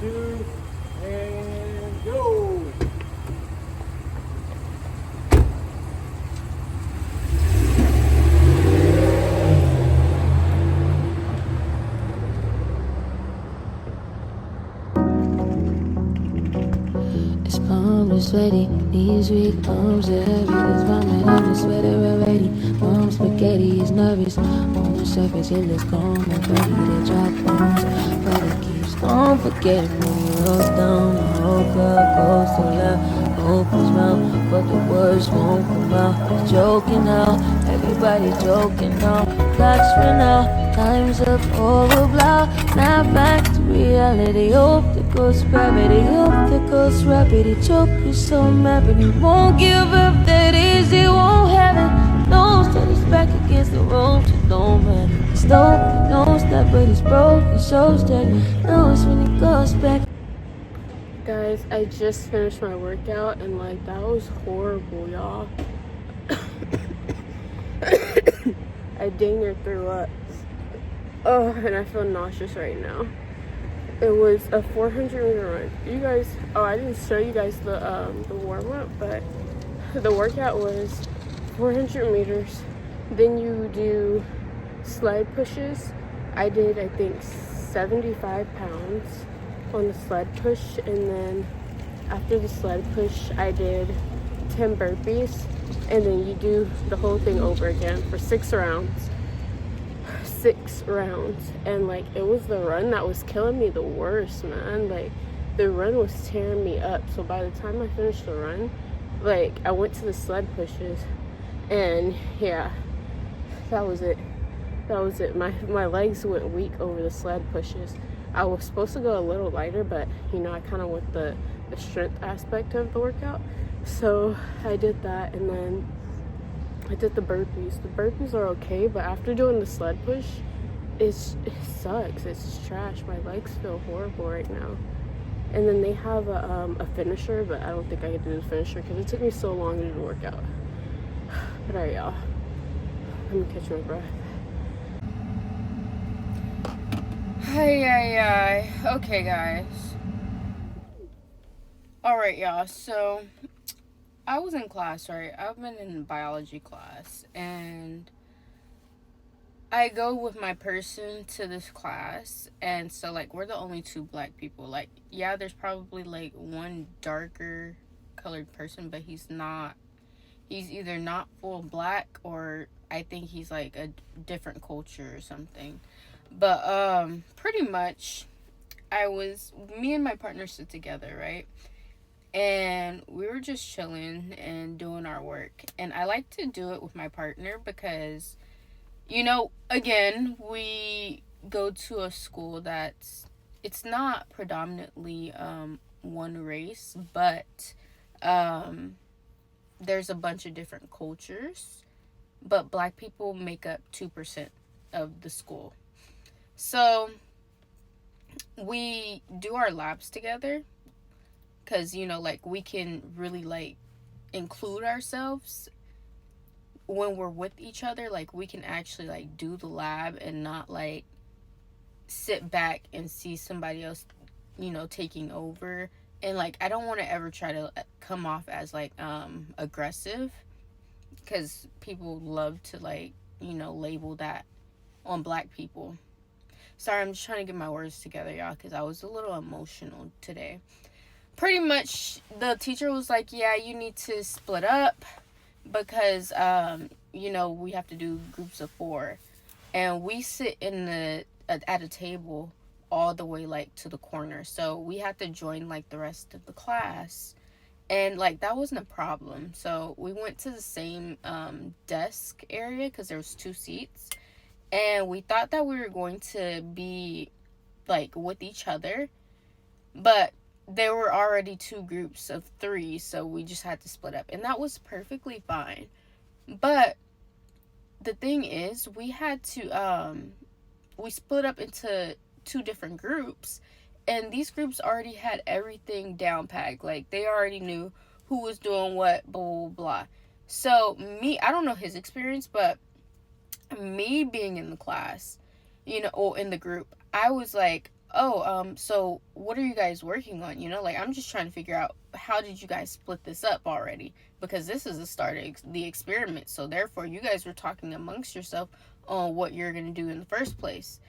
2, and go. His palms are sweaty, knees weak, arms are heavy. There's vomit on his sweater already. Mom's spaghetti, he's nervous. On the surface, it looks calm and ready to drop bombs. But he keeps on forgetting when he rolls down. The whole crowd goes so loud. Hope is round, but the words won't come out. He's joking now, everybody's joking now. Clocks run out, time's up, over blah. Now back to reality. Opticals gravity, opticals rapid. Choke is so mad, but he won't give up that easy, won't have it. Knows that he's back against the ropes, it don't matter. He's dope, he knows that, but he's broke. He shows that he knows when he goes back. Guys, I just finished my workout and like that was horrible, y'all. I dang near threw up. Oh, and I feel nauseous right now. It was a 400-meter run. You guys, I didn't show you guys the warm up, but the workout was 400 meters. Then you do sled pushes. I did, I think, 75 pounds on the sled push, and then after the sled push I did 10 burpees, and then you do the whole thing over again for 6 rounds. And like it was the run that was killing me the worst, man. Like the run was tearing me up. So by the time I finished the run, like I went to the sled pushes, and yeah, that was it. My legs went weak over the sled pushes. I was supposed to go a little lighter, but you know, I kind of went the strength aspect of the workout. So I did that, and then I did the burpees. The burpees are okay, but after doing the sled push, it sucks. It's trash. My legs feel horrible right now. And then they have a finisher, but I don't think I can do the finisher because it took me so long to do the workout. But alright, y'all. Let me catch my breath. Hi. Okay, guys. Alright, y'all. So I was in class, right? I've been in biology class, and I go with my person to this class, and so like we're the only two black people. Like, yeah, there's probably like one darker colored person, but he's either not full black, or I think he's like a different culture or something. But pretty much me and my partner sit together, right? And we were just chilling and doing our work. And I like to do it with my partner because, you know, again, we go to a school it's not predominantly one race, but there's a bunch of different cultures. But black people make up 2% of the school. So we do our labs together because, you know, like we can really like include ourselves when we're with each other. Like we can actually like do the lab and not like sit back and see somebody else, you know, taking over. And like I don't want to ever try to come off as like aggressive, because people love to like, you know, label that on black people. Sorry, I'm just trying to get my words together, y'all, because I was a little emotional today. Pretty much, the teacher was like, yeah, you need to split up because, you know, we have to do groups of 4. And we sit at a table all the way, like, to the corner. So we had to join, like, the rest of the class. And, like, that wasn't a problem. So we went to the same desk area because there was 2 seats. And we thought that we were going to be, like, with each other. But there were already 2 groups of 3, so we just had to split up. And that was perfectly fine. But the thing is, we had to, we split up into 2 different groups. And these groups already had everything down packed. Like, they already knew who was doing what, blah, blah, blah. So, I don't know his experience, but me being in the class, you know, or in the group, I was like, oh, so what are you guys working on? You know, like, I'm just trying to figure out, how did you guys split this up already? Because this is the start of the experiment. So therefore, you guys were talking amongst yourself on what you're going to do in the first place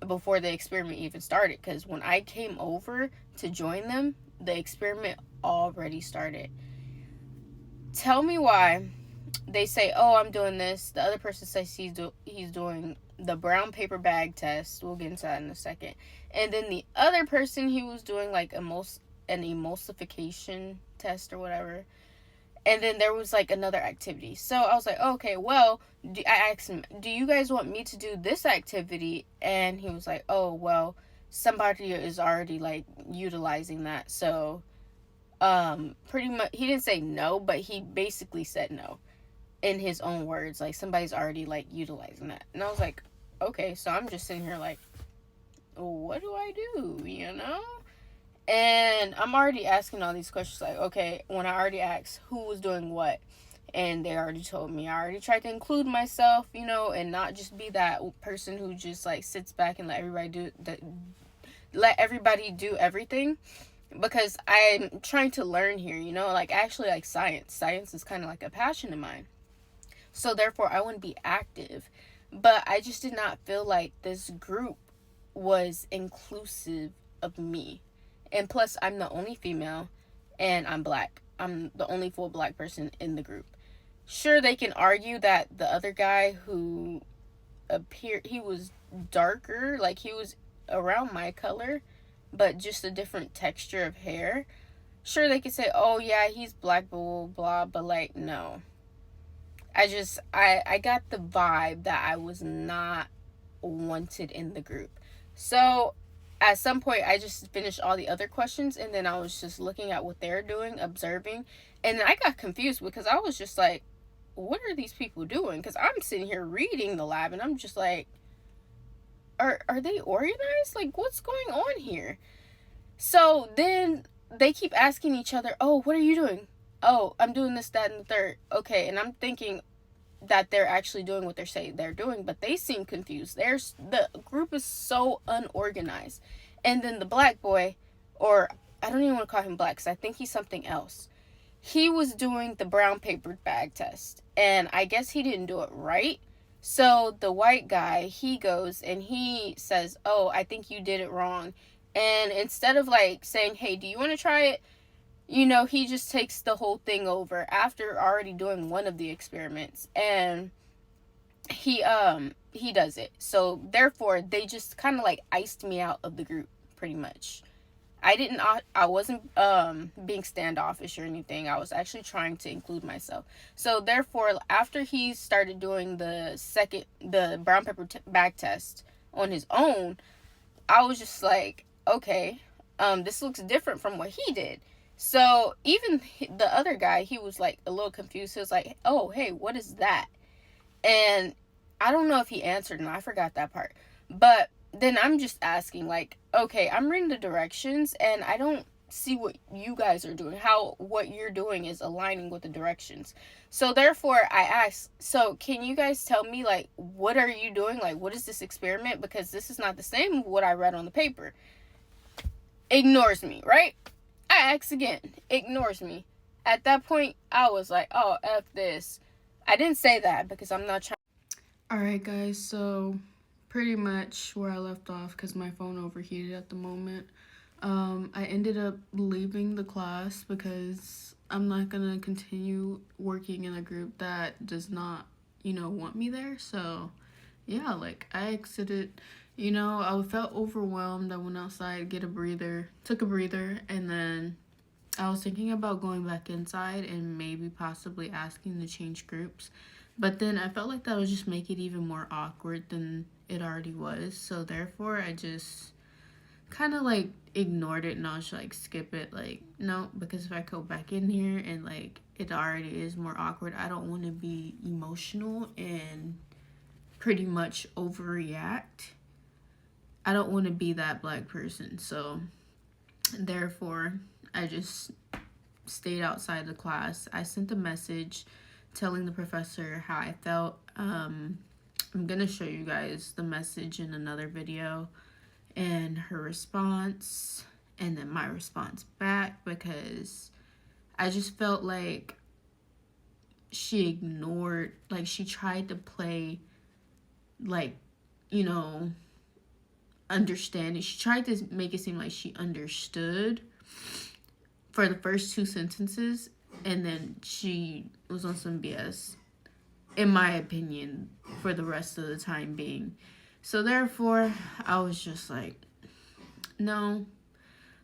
before the experiment even started. Because when I came over to join them, the experiment already started. Tell me why they say, oh, I'm doing this. The other person says he's doing the brown paper bag test. We'll get into that in a second. And then the other person, he was doing like an emulsification test or whatever. And then there was like another activity. So I was like, okay, well, I asked him, do you guys want me to do this activity? And he was like, oh, well, somebody is already like utilizing that. So pretty much, he didn't say no, but he basically said no in his own words. Like, somebody's already like utilizing that. And I was like, okay. So I'm just sitting here like, what do I do, you know? And I'm already asking all these questions, like, okay, when I already asked who was doing what, and they already told me. I already tried to include myself, you know, and not just be that person who just like sits back and let everybody do everything, because I'm trying to learn here, you know, like, actually, like, science is kind of like a passion of mine. So therefore, I want to be active, but I just did not feel like this group was inclusive of me. And plus, I'm the only female, and I'm black. I'm the only full black person in the group. Sure, they can argue that the other guy who he was darker, like, he was around my color, but just a different texture of hair. Sure, they could say, oh, yeah, he's black, blah, blah, blah, but, like, no. I got the vibe that I was not wanted in the group. So at some point, I just finished all the other questions, and then I was just looking at what they're doing, observing, and I got confused because I was just like, what are these people doing? Because I'm sitting here reading the lab, and I'm just like, are they organized? Like, what's going on here? So then they keep asking each other, oh, what are you doing? Oh, I'm doing this, that, and the third. Okay, and I'm thinking that they're actually doing what they say they're doing, but they seem confused. The group is so unorganized. And then the black boy, or I don't even want to call him black because I think he's something else. He was doing the brown paper bag test, and I guess he didn't do it right. So the white guy, he goes and he says, oh, I think you did it wrong. And instead of like saying, hey, do you want to try it? You know, he just takes the whole thing over after already doing one of the experiments, and he does it. So therefore, they just kind of like iced me out of the group, pretty much. I wasn't being standoffish or anything. I was actually trying to include myself. So therefore, after he started doing the brown paper bag test on his own, I was just like, okay, this looks different from what he did. So even the other guy, he was like a little confused. He was like, oh, hey, what is that? And I don't know if he answered, and I forgot that part. But then I'm just asking, like, okay, I'm reading the directions, and I don't see what you guys are doing. How what you're doing is aligning with the directions. So therefore, I asked, so can you guys tell me, like, what are you doing? Like, what is this experiment? Because this is not the same as what I read on the paper. Ignores me, right? I asked again, ignores me. At that point, I was like, oh, F this. I didn't say that because I'm not trying. Alright, guys, so pretty much where I left off, because my phone overheated at the moment. I ended up leaving the class because I'm not going to continue working in a group that does not, you know, want me there. So, yeah, like, I exited. You know, I felt overwhelmed. I went outside, took a breather, and then I was thinking about going back inside and maybe possibly asking to change groups. But then I felt like that would just make it even more awkward than it already was. So therefore, I just kind of like ignored it, and I was like, skip it. Like, no, because if I go back in here and like it already is more awkward, I don't want to be emotional and pretty much overreact. I don't want to be that black person. So therefore, I just stayed outside the class. I sent a message telling the professor how I felt. I'm gonna show you guys the message in another video, and her response, and then my response back, because I just felt like she ignored, like she tried to play like, you know, understanding. She tried to make it seem like she understood for the first two sentences, and then she was on some BS, in my opinion, for the rest of the time being. So therefore, I was just like, no,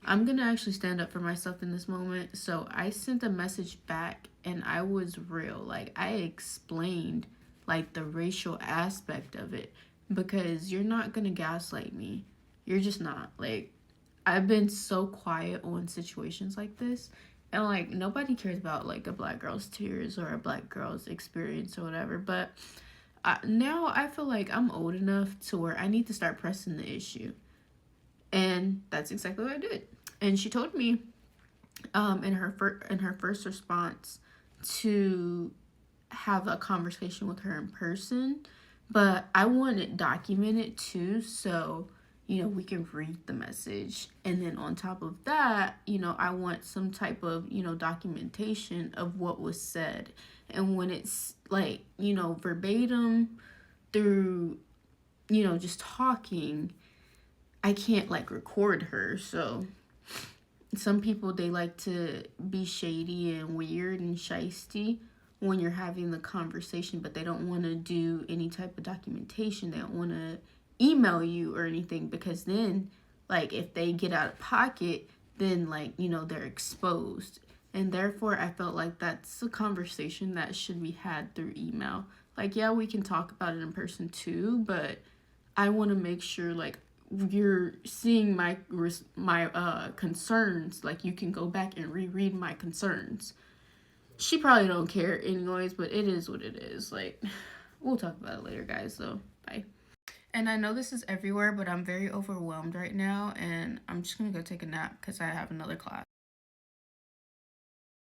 I'm gonna actually stand up for myself in this moment. So I sent a message back, and I was real. Like, I explained like the racial aspect of it, because you're not gonna gaslight me. You're just not. Like, I've been so quiet on situations like this, and like nobody cares about like a black girl's tears or a black girl's experience or whatever. But now I feel like I'm old enough to where I need to start pressing the issue, and that's exactly what I did. And she told me, in her first response, to have a conversation with her in person, but I want it documented too, so you know we can read the message. And then on top of that, you know, I want some type of, you know, documentation of what was said. And when it's like, you know, verbatim through, you know, just talking, I can't like record her. So some people, they like to be shady and weird and shisty when you're having the conversation, but they don't want to do any type of documentation. They don't want to email you or anything, because then like if they get out of pocket, then like, you know, they're exposed. And therefore I felt like that's a conversation that should be had through email. Like, yeah, we can talk about it in person too, but I want to make sure like you're seeing my concerns. Like, you can go back and reread my concerns. She probably don't care anyways, but it is what it is. Like, we'll talk about it later, guys. So bye. And I know this is everywhere, but I'm very overwhelmed right now, and I'm just gonna go take a nap because I have another class.